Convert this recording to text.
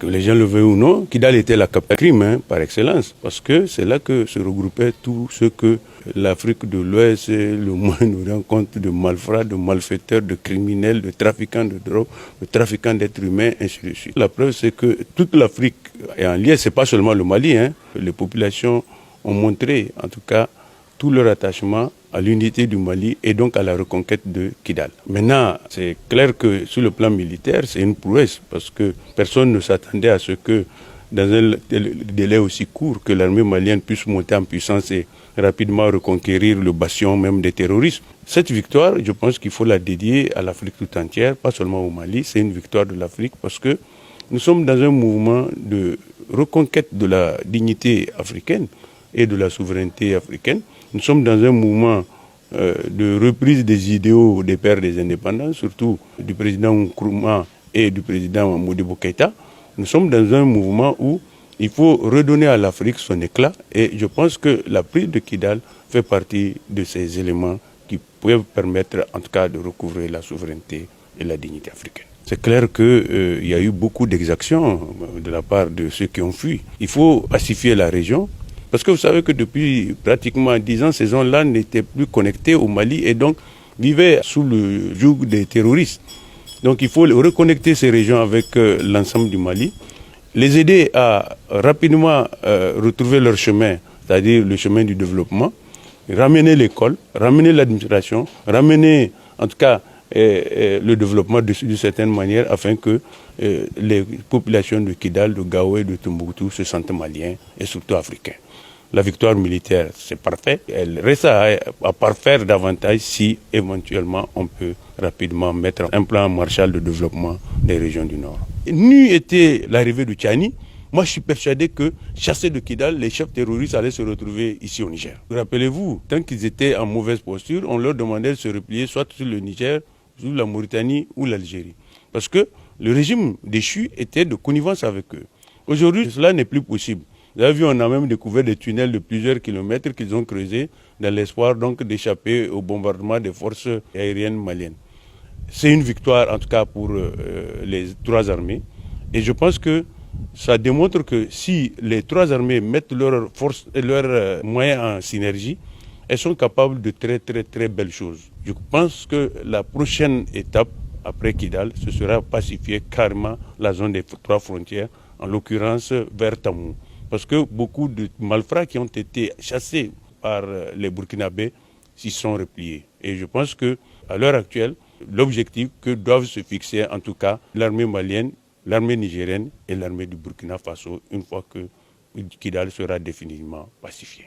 Que les gens le veuillent ou non, Kidal était la capitale crime par excellence, parce que c'est là que se regroupaient tout ce que l'Afrique de l'Ouest et le Moyen-Orient compte de malfrats, de malfaiteurs, de criminels, de trafiquants de drogue, de trafiquants d'êtres humains, ainsi de suite. La preuve, c'est que toute l'Afrique est en lien, c'est pas seulement le Mali, les populations ont montré, en tout cas, tout leur attachement à l'unité du Mali et donc à la reconquête de Kidal. Maintenant, c'est clair que sur le plan militaire, c'est une prouesse parce que personne ne s'attendait à ce que dans un délai aussi court que l'armée malienne puisse monter en puissance et rapidement reconquérir le bastion même des terroristes. Cette victoire, je pense qu'il faut la dédier à l'Afrique tout entière, pas seulement au Mali, c'est une victoire de l'Afrique parce que nous sommes dans un mouvement de reconquête de la dignité africaine et de la souveraineté africaine. Nous sommes dans un mouvement de reprise des idéaux des pères des indépendants, surtout du président Nkrumah et du président Modibo Keïta. Nous sommes dans un mouvement où il faut redonner à l'Afrique son éclat et je pense que la prise de Kidal fait partie de ces éléments qui peuvent permettre en tout cas de recouvrer la souveraineté et la dignité africaine. C'est clair qu'il y a eu beaucoup d'exactions de la part de ceux qui ont fui. Il faut pacifier la région. Parce que vous savez que depuis pratiquement 10 ans, ces zones-là n'étaient plus connectées au Mali et donc vivaient sous le joug des terroristes. Donc il faut reconnecter ces régions avec l'ensemble du Mali, les aider à rapidement retrouver leur chemin, c'est-à-dire le chemin du développement, ramener l'école, ramener l'administration, ramener en tout cas le développement d'une certaine manière afin que les populations de Kidal, de Gao et de Tombouctou se sentent maliens et surtout africains. La victoire militaire, c'est parfait. Elle reste à parfaire davantage si éventuellement on peut rapidement mettre un plan Marshall de développement des régions du Nord. N'eût été l'arrivée de Tchani, moi je suis persuadé que, chassés de Kidal, les chefs terroristes allaient se retrouver ici au Niger. Rappelez-vous, tant qu'ils étaient en mauvaise posture, on leur demandait de se replier soit sur le Niger, sur la Mauritanie ou l'Algérie. Parce que le régime déchu était de connivence avec eux. Aujourd'hui, cela n'est plus possible. Vous avez vu, on a même découvert des tunnels de plusieurs kilomètres qu'ils ont creusés dans l'espoir donc d'échapper au bombardement des forces aériennes maliennes. C'est une victoire en tout cas pour les trois armées et je pense que ça démontre que si les trois armées mettent leurs forces et leurs moyens en synergie, elles sont capables de très belles choses. Je pense que la prochaine étape après Kidal, ce sera pacifier carrément la zone des trois frontières, en l'occurrence vers Tamou. Parce que beaucoup de malfrats qui ont été chassés par les Burkinabés s'y sont repliés. Et je pense qu'à l'heure actuelle, l'objectif que doivent se fixer en tout cas l'armée malienne, l'armée nigérienne et l'armée du Burkina Faso une fois que Kidal sera définitivement pacifié.